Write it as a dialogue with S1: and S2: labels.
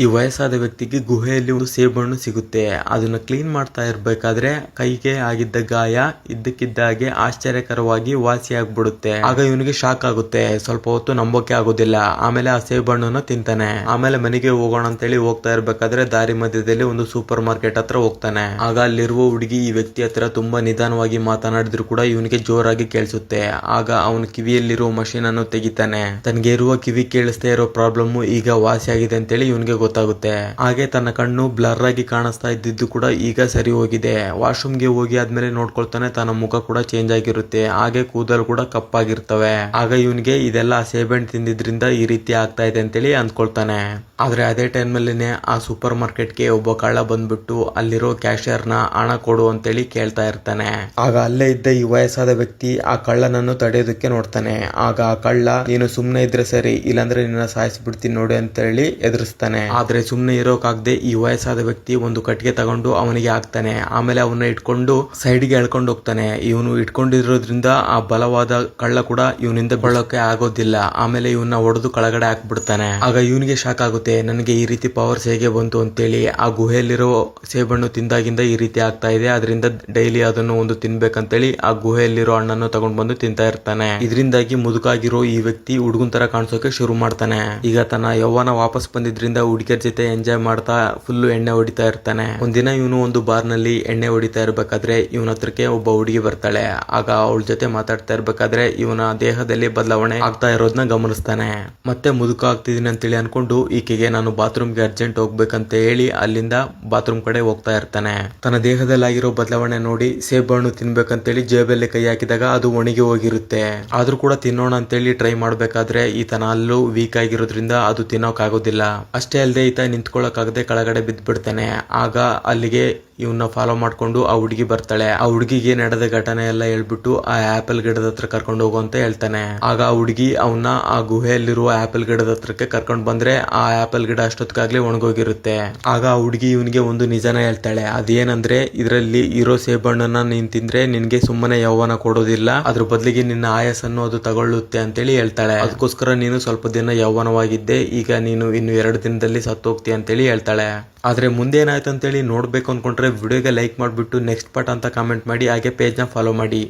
S1: ಈ ವಯಸ್ಸಾದ ವ್ಯಕ್ತಿಗೆ ಗುಹೆಯಲ್ಲಿ ಒಂದು ಸೇಬಣ್ಣು ಸಿಗುತ್ತೆ. ಅದನ್ನ ಕ್ಲೀನ್ ಮಾಡ್ತಾ ಇರ್ಬೇಕಾದ್ರೆ ಕೈಗೆ ಆಗಿದ್ದ ಗಾಯ ಇದ್ದಕ್ಕಿದ್ದಾಗೆ ಆಶ್ಚರ್ಯಕರವಾಗಿ ವಾಸಿ ಆಗ್ಬಿಡುತ್ತೆ. ಆಗ ಇವನಿಗೆ ಶಾಕ್ ಆಗುತ್ತೆ. ಸ್ವಲ್ಪ ಹೊತ್ತು ನಂಬೋಕೆ ಆಗೋದಿಲ್ಲ. ಆಮೇಲೆ ಆ ಸೇಬಣ್ಣನ್ನ ತಿಂತಾನೆ. ಆಮೇಲೆ ಮನೆಗೆ ಹೋಗೋಣ ಅಂತೇಳಿ ಹೋಗ್ತಾ ಇರ್ಬೇಕಾದ್ರೆ ದಾರಿ ಮಧ್ಯದಲ್ಲಿ ಒಂದು ಸೂಪರ್ ಮಾರ್ಕೆಟ್ ಹತ್ರ ಹೋಗ್ತಾನೆ. ಆಗ ಅಲ್ಲಿರುವ ಹುಡುಗಿ ಈ ವ್ಯಕ್ತಿ ಹತ್ರ ತುಂಬಾ ನಿಧಾನವಾಗಿ ಮಾತನಾಡಿದ್ರು ಕೂಡ ಇವನಿಗೆ ಜೋರಾಗಿ ಕೇಳಿಸುತ್ತೆ. ಆಗ ಅವನ ಕಿವಿಯಲ್ಲಿರುವ ಮಷೀನ್ ಅನ್ನು ತೆಗಿತಾನೆ. ತನಗೆ ಇರುವ ಕಿವಿ ಕೇಳಿಸ್ತಾ ಇರೋ ಪ್ರಾಬ್ಲಮ್ ಈಗ ವಾಸಿ ಆಗಿದೆ ಅಂತೇಳಿ ಇವನಿಗೆ ಗೊತ್ತಾಗುತ್ತೆ. ಹಾಗೆ ತನ್ನ ಕಣ್ಣು ಬ್ಲರ್ ಆಗಿ ಕಾಣಿಸ್ತಾ ಇದ್ದಿದ್ದು ಕೂಡ ಈಗ ಸರಿ ಹೋಗಿದೆ. ವಾಶ್ರೂಮ್ಗೆ ಹೋಗಿ ಆದ್ಮೇಲೆ ನೋಡ್ಕೊಳ್ತಾನೆ. ತನ್ನ ಮುಖ ಕೂಡ ಚೇಂಜ್ ಆಗಿರುತ್ತೆ. ಹಾಗೆ ಕೂದಲು ಕೂಡ ಕಪ್ಪಾಗಿರ್ತವೆ. ಆಗ ಇವನಿಗೆ ಇದೆಲ್ಲ ಸೇಬೆಹಣ್ಣು ತಿಂದಿದ್ರಿಂದ ಈ ರೀತಿ ಆಗ್ತಾ ಇದೆ ಅಂತೇಳಿ ಅಂದ್ಕೊಳ್ತಾನೆ. ಆದ್ರೆ ಅದೇ ಟೈಮ್ ಅಲ್ಲಿನೇ ಆ ಸೂಪರ್ ಮಾರ್ಕೆಟ್ಗೆ ಒಬ್ಬ ಕಳ್ಳ ಬಂದ್ಬಿಟ್ಟು ಅಲ್ಲಿರೋ ಕ್ಯಾಶಿಯರ್ ನ ಹಣ ಕೊಡು ಅಂತೇಳಿ ಕೇಳ್ತಾ ಇರ್ತಾನೆ. ಆಗ ಅಲ್ಲೇ ಇದ್ದ ಈ ವಯಸ್ಸಾದ ವ್ಯಕ್ತಿ ಆ ಕಳ್ಳನನ್ನು ತಡೆಯೋದಕ್ಕೆ ನೋಡ್ತಾನೆ. ಆಗ ಆ ಕಳ್ಳ ನೀನು ಸುಮ್ನೆ ಇದ್ರೆ ಸರಿ, ಇಲ್ಲಾಂದ್ರೆ ನಿನ್ನ ಸಾಯಿಸ್ಬಿಡ್ತೀನಿ ನೋಡಿ ಅಂತ ಹೇಳಿ ಎದುರಿಸ್ತಾನೆ. ಆದ್ರೆ ಸುಮ್ನೆ ಇರೋಕಾಗದೆ ಈ ವಯಸ್ಸಾದ ವ್ಯಕ್ತಿ ಒಂದು ಕಟ್ಟಿಗೆ ತಗೊಂಡು ಅವನಿಗೆ ಹಾಕ್ತಾನೆ. ಆಮೇಲೆ ಅವನ್ನ ಇಟ್ಕೊಂಡು ಸೈಡ್ಗೆ ಎಳ್ಕೊಂಡು ಹೋಗ್ತಾನೆ. ಇವನು ಇಟ್ಕೊಂಡಿರೋದ್ರಿಂದ ಆ ಬಲವಾದ ಕಳ್ಳ ಕೂಡ ಇವನಿಂದ ಬೀಳೋಕೆ ಆಗೋದಿಲ್ಲ. ಆಮೇಲೆ ಇವನ್ನ ಹೊಡೆದು ಕೆಳಗಡೆ ಹಾಕ್ಬಿಡ್ತಾನೆ. ಆಗ ಇವನಿಗೆ ಶಾಕ್ ಆಗುತ್ತೆ. ನನಗೆ ಈ ರೀತಿ ಪವರ್ಸ್ ಹೇಗೆ ಬಂತು ಅಂತೇಳಿ. ಆ ಗುಹೆಯಲ್ಲಿರೋ ಸೇಬಣ್ಣು ತಿಂದಾಗಿಂದ ಈ ರೀತಿ ಆಗ್ತಾ ಇದೆ. ಅದರಿಂದ ಡೈಲಿ ಅದನ್ನು ಒಂದು ತಿನ್ಬೇಕಂತೇಳಿ ಆ ಗುಹೆಯಲ್ಲಿರೋ ಹಣ್ಣನ್ನು ತಗೊಂಡ್ ಬಂದು ತಿಂತಾ ಇರ್ತಾನೆ. ಇದರಿಂದಾಗಿ ಮುದುಕಾಗಿರೋ ಈ ವ್ಯಕ್ತಿ ಹುಡುಗನ್ ತರ ಕಾಣಿಸೋಕೆ ಶುರು ಮಾಡ್ತಾನೆ. ಈಗ ತನ್ನ ಯೌವನ ವಾಪಸ್ ಬಂದಿದ್ರಿಂದ ಹುಡುಗಿಯರ ಜೊತೆ ಎಂಜಾಯ್ ಮಾಡ್ತಾ ಫುಲ್ ಎಣ್ಣೆ ಹೊಡಿತಾ ಇರ್ತಾನೆ. ಒಂದಿನ ಇವನು ಒಂದು ಬಾರ್ ನಲ್ಲಿ ಎಣ್ಣೆ ಹೊಡಿತಾ ಇರ್ಬೇಕಾದ್ರೆ ಇವನ ಹತ್ರಕ್ಕೆ ಒಬ್ಬ ಹುಡುಗಿ ಬರ್ತಾಳೆ. ಆಗ ಅವಳ ಜೊತೆ ಮಾತಾಡ್ತಾ ಇರ್ಬೇಕಾದ್ರೆ ಇವನ ದೇಹದಲ್ಲಿ ಬದಲಾವಣೆ ಆಗ್ತಾ ಇರೋದನ್ನ ಗಮನಿಸ್ತಾನೆ. ಮತ್ತೆ ಮುದುಕ ಆಗ್ತಿದೀನಿ ಅಂತೇಳಿ ಅನ್ಕೊಂಡು ಈಕೆಗೆ ನಾನು ಬಾತ್ರೂಮ್ಗೆ ಅರ್ಜೆಂಟ್ ಹೋಗ್ಬೇಕಂತ ಹೇಳಿ ಅಲ್ಲಿಂದ ಬಾತ್ರೂಮ್ ಕಡೆ ಹೋಗ್ತಾ ಇರ್ತಾನೆ. ತನ್ನ ದೇಹದಲ್ಲಿ ಆಗಿರೋ ಬದಲಾವಣೆ ನೋಡಿ ಸೇಬಣ್ಣು ತಿನ್ಬೇಕಂತೇಳಿ ಜೇಬಲ್ಲಿ ಕೈ ಹಾಕಿದಾಗ ಅದು ಒಣಗಿ ಹೋಗಿರುತ್ತೆ. ಆದ್ರೂ ಕೂಡ ತಿನ್ನೋಣ ಅಂತೇಳಿ ಟ್ರೈ ಮಾಡ್ಬೇಕಾದ್ರೆ ಈತನ ಹಲ್ಲು ವೀಕ್ ಆಗಿರೋದ್ರಿಂದ ಅದು ತಿನ್ನೋಕ್ ಆಗೋದಿಲ್ಲ. ಅಷ್ಟೇ ಅಲ್ಲದೆ ಈತ ನಿಂತ್ಕೊಳ್ಳೋಕಾಗದೆ ಕೆಳಗಡೆ ಬಿದ್ದ್ಬಿಡ್ತಾನೆ. ಆಗ ಅಲ್ಲಿಗೆ ಇವನ್ನ ಫಾಲೋ ಮಾಡ್ಕೊಂಡು ಆ ಹುಡುಗಿ ಬರ್ತಾಳೆ. ಆ ಹುಡುಗಿಗೆ ನಡೆದ ಘಟನೆ ಎಲ್ಲ ಹೇಳ್ಬಿಟ್ಟು ಆ ಆಪಲ್ ಗಿಡದ ಹತ್ರ ಕರ್ಕೊಂಡು ಹೋಗು ಅಂತ ಹೇಳ್ತಾನೆ. ಆಗ ಆ ಹುಡುಗಿ ಅವನ್ನ ಆ ಗುಹೆಯಲ್ಲಿರುವ ಆಪಲ್ ಗಿಡದ ಹತ್ರಕ್ಕೆ ಕರ್ಕೊಂಡ್ ಬಂದ್ರೆ ಆ ಆಪಲ್ ಗಿಡ ಅಷ್ಟೊತ್ತಿಗಾಗ್ಲೇ ಒಣಗೋಗಿರುತ್ತೆ. ಆಗ ಆ ಹುಡುಗಿ ಇವನಿಗೆ ಒಂದು ನಿಜಾನ ಹೇಳ್ತಾಳೆ. ಅದೇನಂದ್ರೆ ಇದರಲ್ಲಿ ಇರೋ ಸೇಬಣ್ಣನ್ನ ನೀನ್ ತಿಂದ್ರೆ ನಿನ್ಗೆ ಸುಮ್ಮನೆ ಯೌವನ ಕೊಡೋದಿಲ್ಲ, ಅದ್ರ ಬದಲಿಗೆ ನಿನ್ನ ಆಯಸ್ಸನ್ನು ಅದು ತಗೊಳ್ಳುತ್ತೆ ಅಂತೇಳಿ ಹೇಳ್ತಾಳೆ. ಅದಕ್ಕೋಸ್ಕರ ನೀನು ಸ್ವಲ್ಪ ದಿನ ಯೌವನವಾಗಿದ್ದೆ, ಈಗ ನೀನು ಇನ್ನು 2 ದಿನದಲ್ಲಿ ಸತ್ತು ಹೋಗ್ತೀಯ ಅಂತೇಳಿ ಹೇಳ್ತಾಳೆ. ಆದ್ರೆ ಮುಂದೆ ಏನಾಯ್ತು ಅಂತೇಳಿ ನೋಡ್ಬೇಕು ಅನ್ಕೊಂಡ್ರೆ ವಿಡಿಯೋಗೆ ಲೈಕ್ ಮಾಡ್ಬಿಟ್ಟು ನೆಕ್ಸ್ಟ್ ಪಾರ್ಟ್ ಅಂತ ಕಾಮೆಂಟ್ ಮಾಡಿ. ಹಾಗೆ ಪೇಜ್ನ ಫಾಲೋ ಮಾಡಿ.